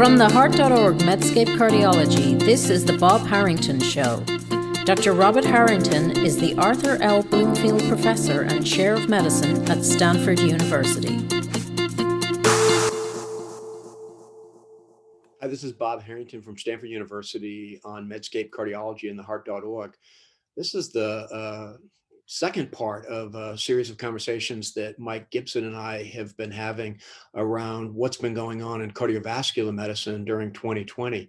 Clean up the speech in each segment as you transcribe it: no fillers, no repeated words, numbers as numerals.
From the Heart.org Medscape Cardiology, this is the Bob Harrington Show. Dr. Robert Harrington is the Arthur L. Bloomfield Professor and Chair of Medicine at Stanford University. Hi, this is Bob Harrington from Stanford University on Medscape Cardiology and the Heart.org. This is the second part of a series of conversations that Mike Gibson and I have been having around what's been going on in cardiovascular medicine during 2020.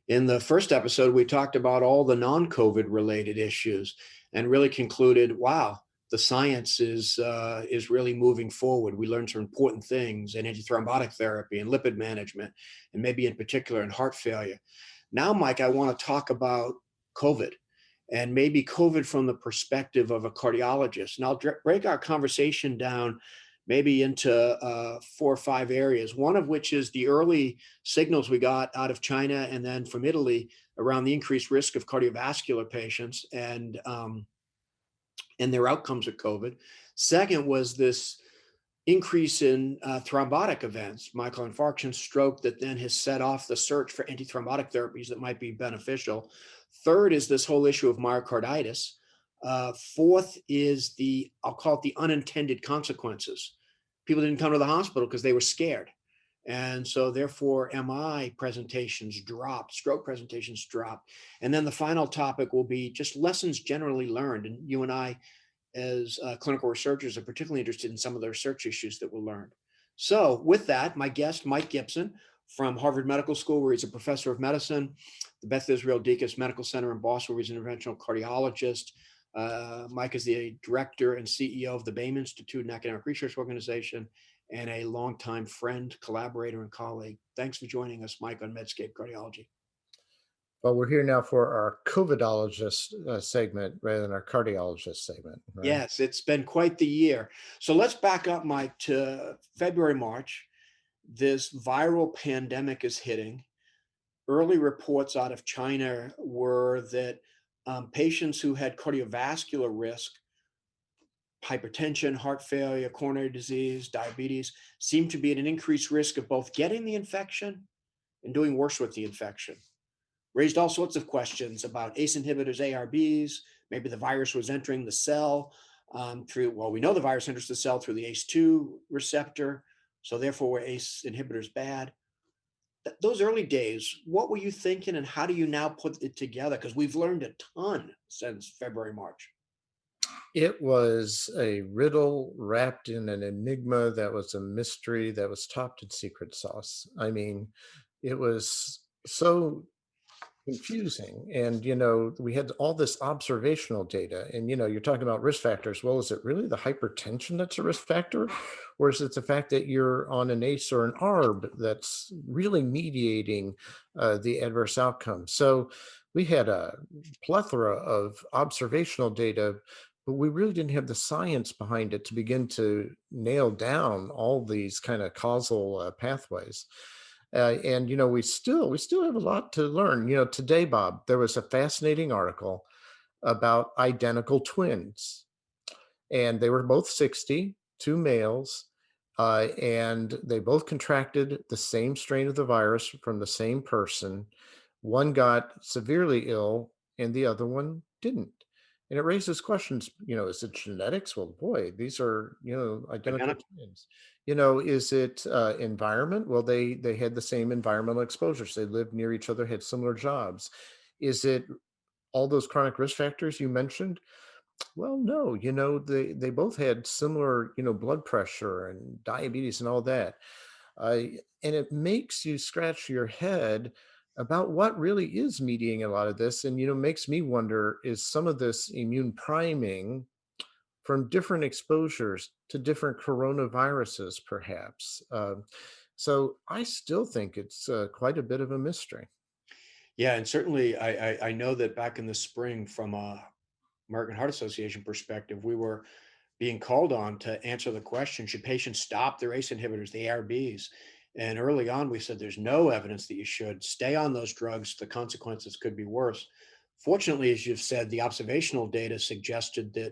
In the first episode, we talked about all the non-COVID related issues and really concluded, wow, the science is really moving forward. We learned some important things in antithrombotic therapy and lipid management, and maybe in particular in heart failure. Now, Mike, I want to talk about COVID, and maybe COVID from the perspective of a cardiologist. And I'll break our conversation down maybe into 4 or 5 areas, one of which is the early signals we got out of China and then from Italy around the increased risk of cardiovascular patients and their outcomes of COVID. Second was this increase in thrombotic events, myocardial infarction, stroke, that then has set off the search for antithrombotic therapies that might be beneficial. Third is this whole issue of myocarditis. Fourth is I'll call it the unintended consequences. People didn't come to the hospital because they were scared. And so therefore MI presentations dropped, stroke presentations dropped. And then the final topic will be just lessons generally learned. And you and I, as clinical researchers, are particularly interested in some of the research issues that were learned. So with that, my guest, Mike Gibson from Harvard Medical School, where he's a professor of medicine, the Beth Israel Deaconess Medical Center in Boston, where he's an interventional cardiologist. Mike is the director and CEO of the Baim Institute, an academic research organization, and a longtime friend, collaborator, and colleague. Thanks for joining us, Mike, on Medscape Cardiology. Well, we're here now for our COVIDologist segment rather than our cardiologist segment. Right? Yes, it's been quite the year. So let's back up, Mike, to February, March. This viral pandemic is hitting. Early reports out of China were that patients who had cardiovascular risk, hypertension, heart failure, coronary disease, diabetes, seemed to be at an increased risk of both getting the infection and doing worse with the infection. Raised all sorts of questions about ACE inhibitors, ARBs, maybe the virus was entering the cell we know the virus enters the cell through the ACE2 receptor, so therefore were ACE inhibitors bad? Those early days, what were you thinking and how do you now put it together? Because we've learned a ton since February, March. It was a riddle wrapped in an enigma that was a mystery that was topped in secret sauce. I mean, it was so confusing. And, we had all this observational data and, you're talking about risk factors. Well, is it really the hypertension that's a risk factor? Or is it the fact that you're on an ACE or an ARB that's really mediating the adverse outcome? So we had a plethora of observational data, but we really didn't have the science behind it to begin to nail down all these kind of causal pathways. And we still have a lot to learn. Today, Bob, there was a fascinating article about identical twins, and they were both 60, 2 males, and they both contracted the same strain of the virus from the same person. One got severely ill, and the other one didn't. And it raises questions, is it genetics? Well, boy, these are, identical twins. Is it environment? Well, they had the same environmental exposures. They lived near each other, had similar jobs. Is it all those chronic risk factors you mentioned? Well, no, they both had similar, blood pressure and diabetes and all that. And it makes you scratch your head about what really is mediating a lot of this. And, makes me wonder, is some of this immune priming from different exposures to different coronaviruses, perhaps? So I still think it's quite a bit of a mystery. Yeah, and certainly I know that back in the spring, from a American Heart Association perspective, we were being called on to answer the question, should patients stop their ACE inhibitors, the ARBs? And early on, we said there's no evidence that you should stay on those drugs. The consequences could be worse. Fortunately, as you've said, the observational data suggested that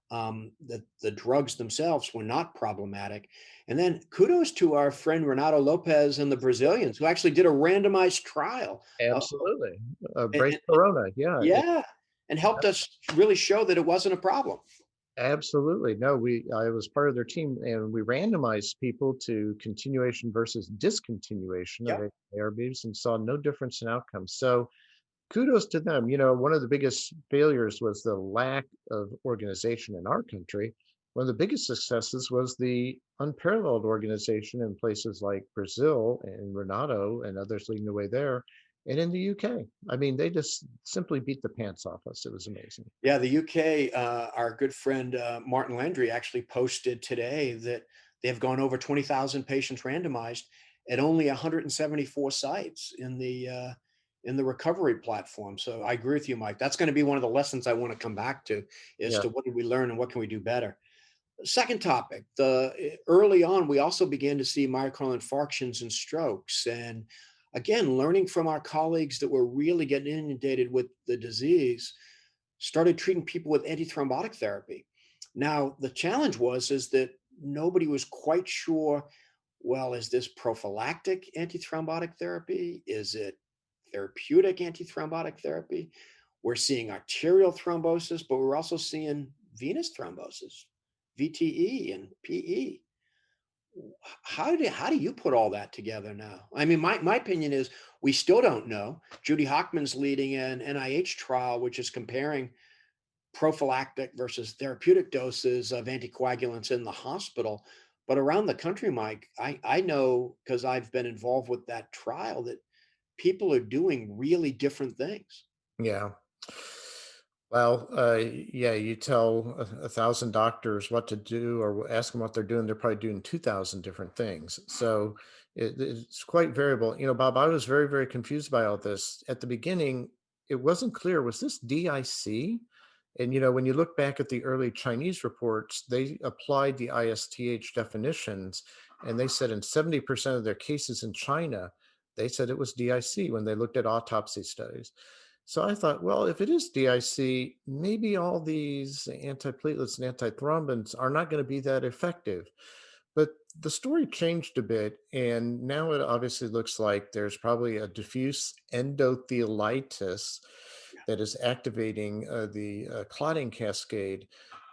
The drugs themselves were not problematic. And then kudos to our friend Renato Lopez and the Brazilians who actually did a randomized trial. Uh, Absolutely. and, Break and- Corona. Yeah. yeah, and helped us really show that it wasn't a problem. Absolutely. No, I was part of their team and we randomized people to continuation versus discontinuation of Yep. ARBs and saw no difference in outcomes. So kudos to them. One of the biggest failures was the lack of organization in our country. One of the biggest successes was the unparalleled organization in places like Brazil and Renato and others leading the way there. And in the UK, I mean, they just simply beat the pants off us. It was amazing. Yeah, the UK, our good friend Martin Landry actually posted today that they have gone over 20,000 patients randomized at only 174 sites in the recovery platform. So I agree with you, Mike. That's going to be one of the lessons I want to come back to, is Yeah. to what did we learn and what can we do better. Second topic, the early on, we also began to see myocardial infarctions and strokes. And again, learning from our colleagues that were really getting inundated with the disease, started treating people with antithrombotic therapy. Now, the challenge is that nobody was quite sure, well, is this prophylactic antithrombotic therapy? Is it therapeutic antithrombotic therapy? We're seeing arterial thrombosis, but we're also seeing venous thrombosis, VTE and PE. How do you put all that together now? I mean, my opinion is we still don't know. Judy Hockman's leading an NIH trial, which is comparing prophylactic versus therapeutic doses of anticoagulants in the hospital. But around the country, Mike, I know because I've been involved with that trial that people are doing really different things. Yeah. Well, yeah, you tell a thousand doctors what to do or ask them what they're doing, they're probably doing 2,000 different things. So it's quite variable. Bob, I was very, very confused by all this. At the beginning, it wasn't clear, was this DIC? And, when you look back at the early Chinese reports, they applied the ISTH definitions and they said in 70% of their cases in China, they said it was DIC when they looked at autopsy studies. So I thought, well, if it is DIC, maybe all these antiplatelets and antithrombins are not going to be that effective. But the story changed a bit, and now it obviously looks like there's probably a diffuse endotheliitis that is activating the clotting cascade.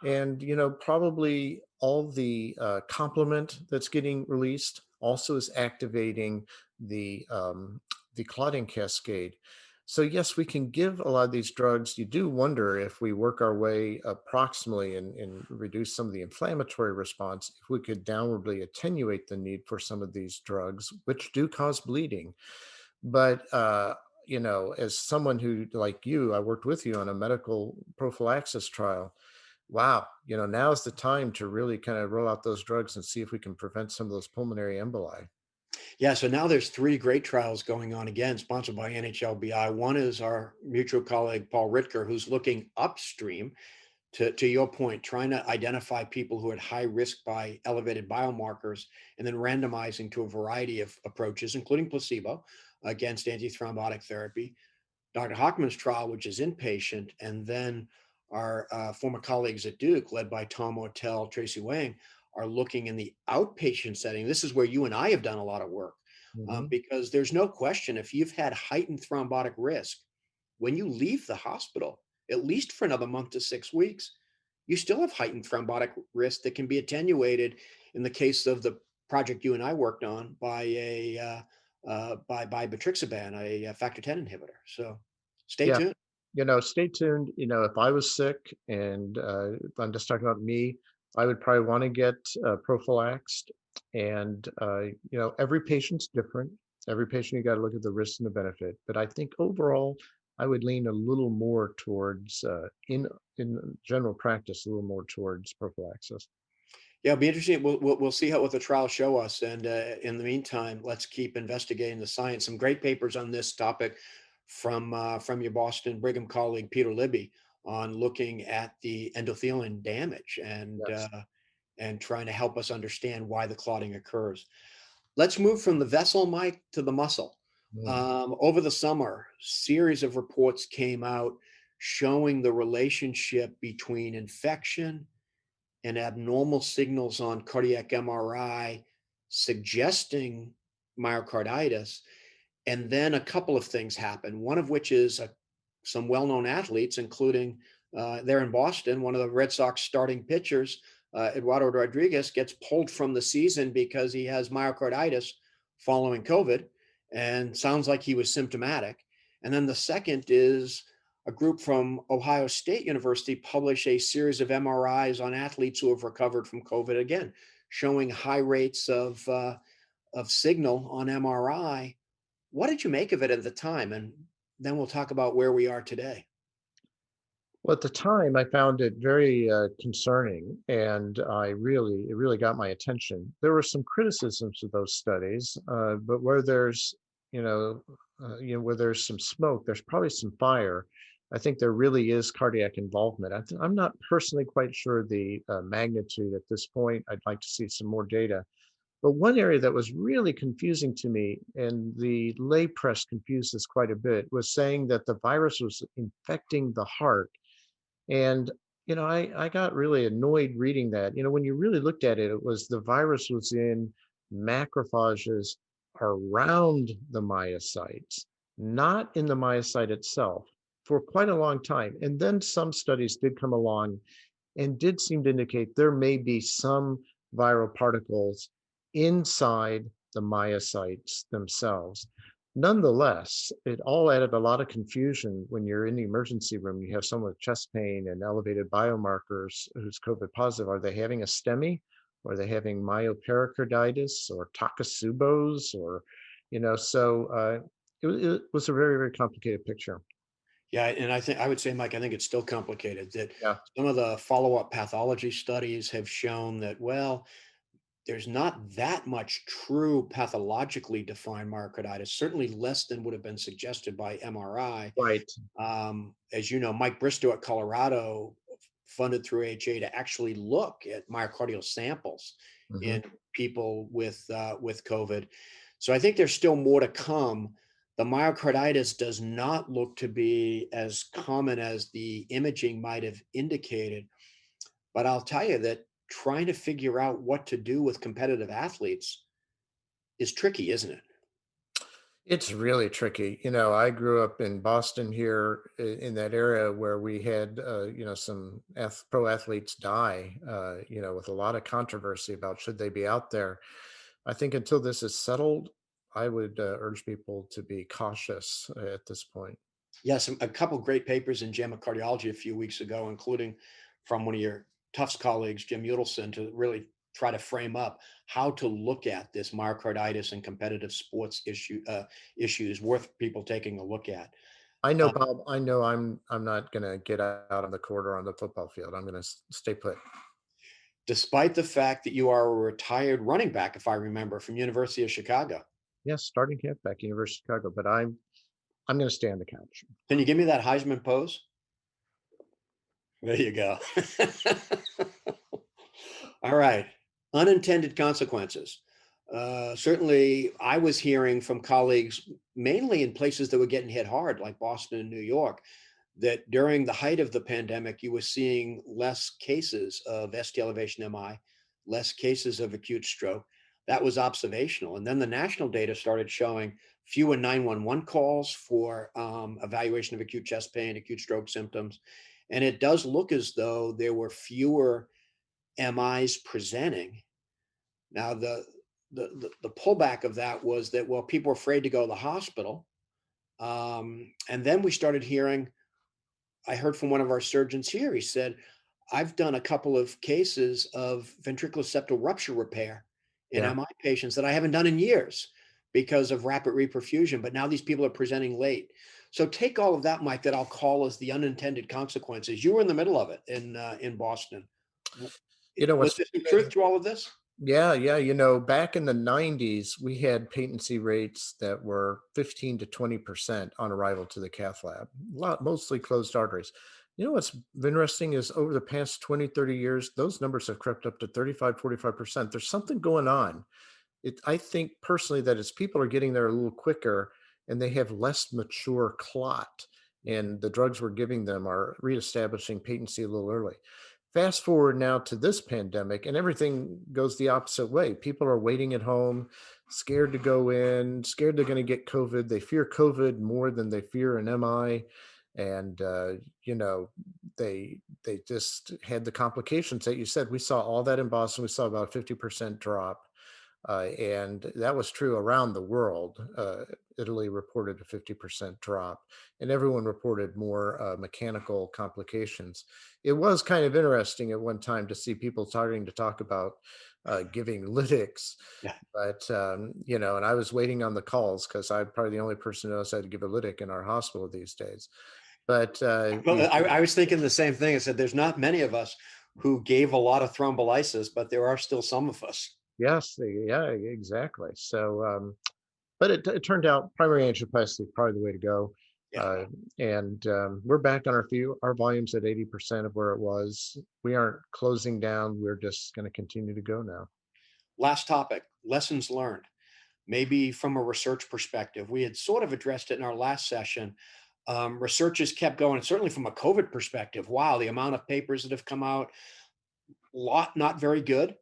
And, probably all the complement that's getting released also is activating the clotting cascade. So yes, we can give a lot of these drugs. You do wonder if we work our way proximally and reduce some of the inflammatory response, if we could downwardly attenuate the need for some of these drugs, which do cause bleeding. But as someone who, like you, I worked with you on a medical prophylaxis trial. Wow, now is the time to really kind of roll out those drugs and see if we can prevent some of those pulmonary emboli. Yeah, so now there's three great trials going on again, sponsored by NHLBI. One is our mutual colleague Paul Ritker, who's looking upstream to your point, trying to identify people who are at high risk by elevated biomarkers, and then randomizing to a variety of approaches, including placebo, against antithrombotic therapy. Dr. Hockman's trial, which is inpatient, and then our former colleagues at Duke, led by Tom Ortel, Tracy Wang, are looking in the outpatient setting. This is where you and I have done a lot of work, Hmm. because there's no question if you've had heightened thrombotic risk, when you leave the hospital, at least for another month to 6 weeks, you still have heightened thrombotic risk that can be attenuated in the case of the project you and I worked on by by Betrixaban, a factor 10 inhibitor. So stay Yeah. tuned. Stay tuned. If I was sick and if I'm just talking about me, I would probably want to get prophylaxed. And, every patient's different. Every patient, you got to look at the risk and the benefit. But I think overall, I would lean a little more towards, in general practice, a little more towards prophylaxis. Yeah, it'll be interesting. We'll see what the trials show us. And in the meantime, let's keep investigating the science. Some great papers on this topic from your Boston Brigham colleague Peter Libby on looking at the endothelial damage Yes. and trying to help us understand why the clotting occurs. Let's move from the vessel, Mike, to the muscle. Mm. Over the summer, series of reports came out showing the relationship between infection and abnormal signals on cardiac MRI suggesting myocarditis. And then a couple of things happen, one of which is some well known athletes, including there in Boston, one of the Red Sox starting pitchers, Eduardo Rodriguez, gets pulled from the season because he has myocarditis following COVID and sounds like he was symptomatic. And then the second is a group from Ohio State University published a series of MRIs on athletes who have recovered from COVID, again, showing high rates of signal on MRI. What did you make of it at the time? And then we'll talk about where we are today. Well, at the time, I found it very concerning, and it really got my attention. There were some criticisms of those studies, but where there's, where there's some smoke, there's probably some fire. I think there really is cardiac involvement. I'm not personally quite sure the magnitude at this point. I'd like to see some more data. But one area that was really confusing to me, and the lay press confused this quite a bit, was saying that the virus was infecting the heart. And, I got really annoyed reading that. When you really looked at it, it was the virus was in macrophages around the myocytes, not in the myocyte itself for quite a long time. And then some studies did come along and did seem to indicate there may be some viral particles inside the myocytes themselves. Nonetheless, it all added a lot of confusion when you're in the emergency room. You have someone with chest pain and elevated biomarkers who's COVID positive. Are they having a STEMI? Or are they having myopericarditis or Takotsubo's? Or, it was a very, very complicated picture. Yeah, and I would say, Mike, I think it's still complicated. That Yeah, some of the follow-up pathology studies have shown that, well, there's not that much true pathologically defined myocarditis, certainly less than would have been suggested by MRI. right. As you know, Mike Bristow at Colorado funded through AHA to actually look at myocardial samples Mhm. in people with COVID. So I think there's still more to come. The myocarditis does not look to be as common as the imaging might have indicated. But I'll tell you that trying to figure out what to do with competitive athletes is tricky, isn't it? It's really tricky. I grew up in Boston here in that area where we had, some pro athletes die, with a lot of controversy about should they be out there. I think until this is settled, I would urge people to be cautious at this point. Yes, a couple great papers in JAMA Cardiology a few weeks ago, including from one of your Tufts colleagues, Jim Udelson, to really try to frame up how to look at this myocarditis and competitive sports issues worth people taking a look at. I know, Uh, Bob. I know I'm not going to get out on the court or on the football field. I'm going to stay put. Despite the fact that you are a retired running back, if I remember, from University of Chicago. Yes, starting halfback, University of Chicago, but I'm going to stay on the couch. Can you give me that Heisman pose? There you go. All right. Unintended consequences. Certainly, I was hearing from colleagues, mainly in places that were getting hit hard, like Boston and New York, that during the height of the pandemic, you were seeing less cases of ST elevation MI, less cases of acute stroke. That was observational. And then the national data started showing fewer 911 calls for evaluation of acute chest pain, acute stroke symptoms. And it does look as though there were fewer MIs presenting. Now, the pullback of that was that, well, people were afraid to go to the hospital. And then we started hearing, I heard from one of our surgeons here, he said, I've done a couple of cases of ventricular septal rupture repair in Yeah. MI patients that I haven't done in years because of rapid reperfusion, but now these people are presenting late. So take all of that, Mike, that I'll call as the unintended consequences. You were in the middle of it in Boston. Was What's there some truth to all of this? Yeah, yeah. Back in the 90s, we had patency rates that were 15 to 20% on arrival to the cath lab, mostly closed arteries. What's interesting is over the past 20, 30 years, those numbers have crept up to 35, 45%. There's something going on. I think personally that as people are getting there a little quicker and they have less mature clot, and the drugs we're giving them are reestablishing patency a little early. Fast forward now to this pandemic, and everything goes the opposite way. People are waiting at home, scared to go in, scared they're going to get COVID. They fear COVID more than they fear an MI, and you know, they just had the complications that you said. We saw all that in Boston. We saw about a 50% drop, and that was true around the world. Italy reported a 50% drop, and everyone reported more mechanical complications. It was kind of interesting at one time to see people starting to talk about giving lytics, Yeah. but you know, and I was waiting on the calls because I'm probably the only person who knows how to give a lytic in our hospital these days. But Well, I was thinking the same thing. I said, there's not many of us who gave a lot of thrombolysis, but there are still some of us. yes, yeah, exactly. So, but it turned out primary angioplasty is probably the way to go. Yeah. Uh, and we're back on our feet. Our volume's at 80% of where it was. We aren't closing down. We're just going to continue to go now. Last topic, lessons learned. Maybe from a research perspective. We had sort of addressed it in our last session. Research has kept going, certainly from a COVID perspective. Wow, the amount of papers that have come out, lot not very good,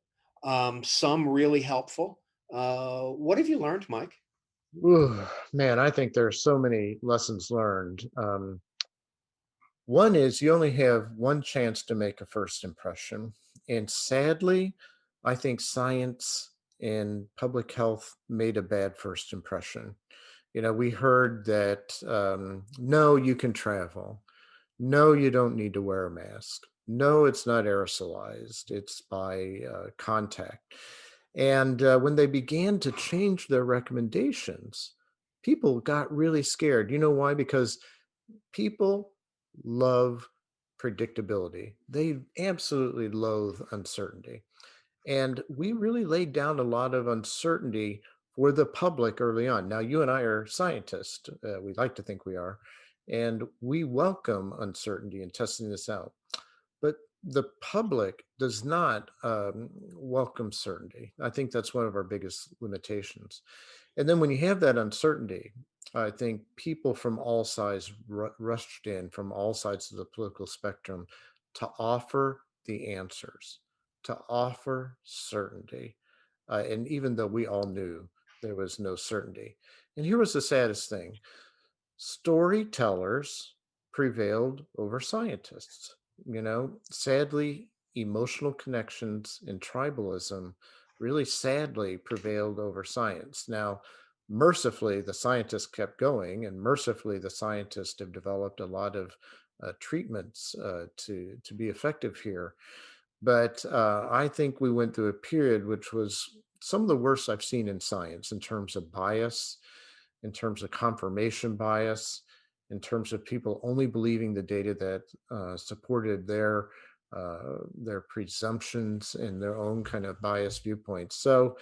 some really helpful. What have you learned, Mike? Ooh, man, I think there are so many lessons learned. One is you only have one chance to make a first impression. And sadly, I think science and public health made a bad first impression. You know, we heard that no, you can travel. No, you don't need to wear a mask. No, it's not aerosolized, it's by contact. And when they began to change their recommendations, people got really scared. You know why? Because people love predictability. They absolutely loathe uncertainty. And we really laid down a lot of uncertainty for the public early on. Now, you and I are scientists. We like to think we are. And we welcome uncertainty in testing this out. But the public does not welcome certainty. I think that's one of our biggest limitations. And then when you have that uncertainty, I think people from all sides rushed in from all sides of the political spectrum to offer the answers, to offer certainty. And even though we all knew there was no certainty. And here was the saddest thing: storytellers prevailed over scientists. You know, sadly, emotional connections and tribalism really sadly prevailed over science. Now, mercifully, the scientists kept going, and mercifully, the scientists have developed a lot of treatments to be effective here. But I think we went through a period which was some of the worst I've seen in science in terms of bias, in terms of confirmation bias, in terms of people only believing the data that supported their presumptions and their own kind of biased viewpoints. So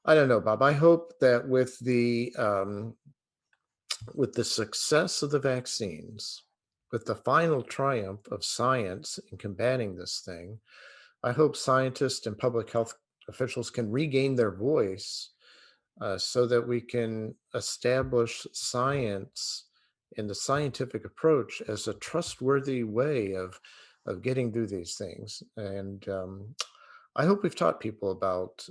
I don't know, Bob. I hope that with the success of the vaccines, with the final triumph of science in combating this thing, I hope scientists and public health officials can regain their voice so that we can establish science and the scientific approach as a trustworthy way of getting through these things. And I hope we've taught people about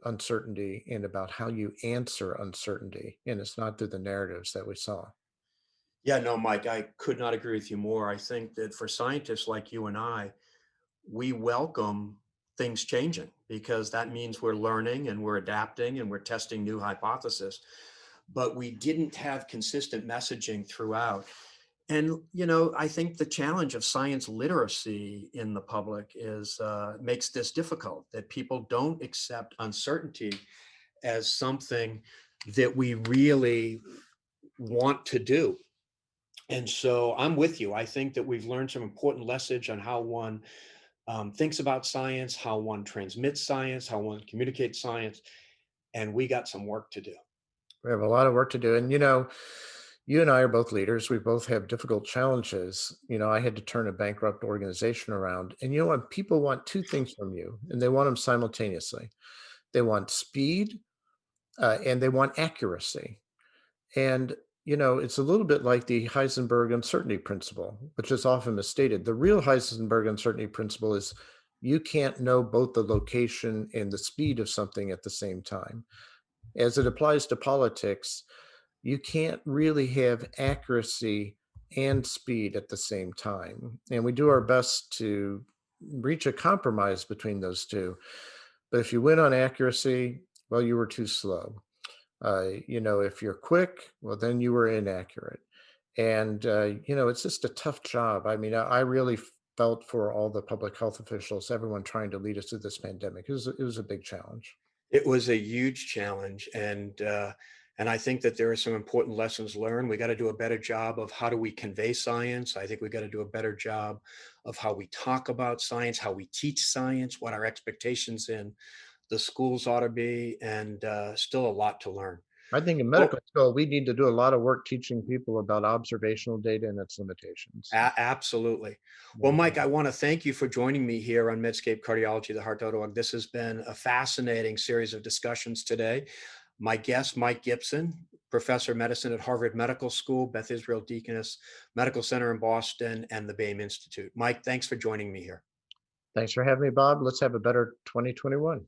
uncertainty and about how you answer uncertainty. And it's not through the narratives that we saw. Yeah, no, Mike, I could not agree with you more. I think that for scientists like you and I, we welcome things changing because that means we're learning and we're adapting and we're testing new hypotheses. But we didn't have consistent messaging throughout. And I think the challenge of science literacy in the public is makes this difficult. That people don't accept uncertainty as something that we really want to do. And so I'm with you. I think that we've learned some important lessons on how one thinks about science, how one transmits science, how one communicates science, and we got some work to do. We have a lot of work to do. And, you know, you and I are both leaders. We both have difficult challenges. You know, I had to turn a bankrupt organization around. And you know what? People want two things from you, and they want them simultaneously. They want speed and they want accuracy. And it's a little bit like the Heisenberg uncertainty principle, which is often misstated. The real Heisenberg uncertainty principle is you can't know both the location and the speed of something at the same time. As it applies to politics, you can't really have accuracy and speed at the same time. And we do our best to reach a compromise between those two. But if you win on accuracy, well, you were too slow. If you're quick, well, then you were inaccurate. And, it's just a tough job. I mean, I really felt for all the public health officials, everyone trying to lead us through this pandemic. It was a big challenge. It was a huge challenge, and I think that there are some important lessons learned. We got to do a better job of how do we convey science. I think we got to do a better job of how we talk about science, how we teach science, what our expectations in the schools ought to be, and still a lot to learn. I think in Well, medical school, we need to do a lot of work teaching people about observational data and its limitations. Absolutely. Well, Yeah. Mike, I want to thank you for joining me here on Medscape Cardiology, the Heart.org. This has been a fascinating series of discussions today. My guest, Mike Gibson, professor of medicine at Harvard Medical School, Beth Israel Deaconess Medical Center in Boston, and the BAME Institute. Mike, thanks for joining me here. Thanks for having me, Bob. Let's have a better 2021.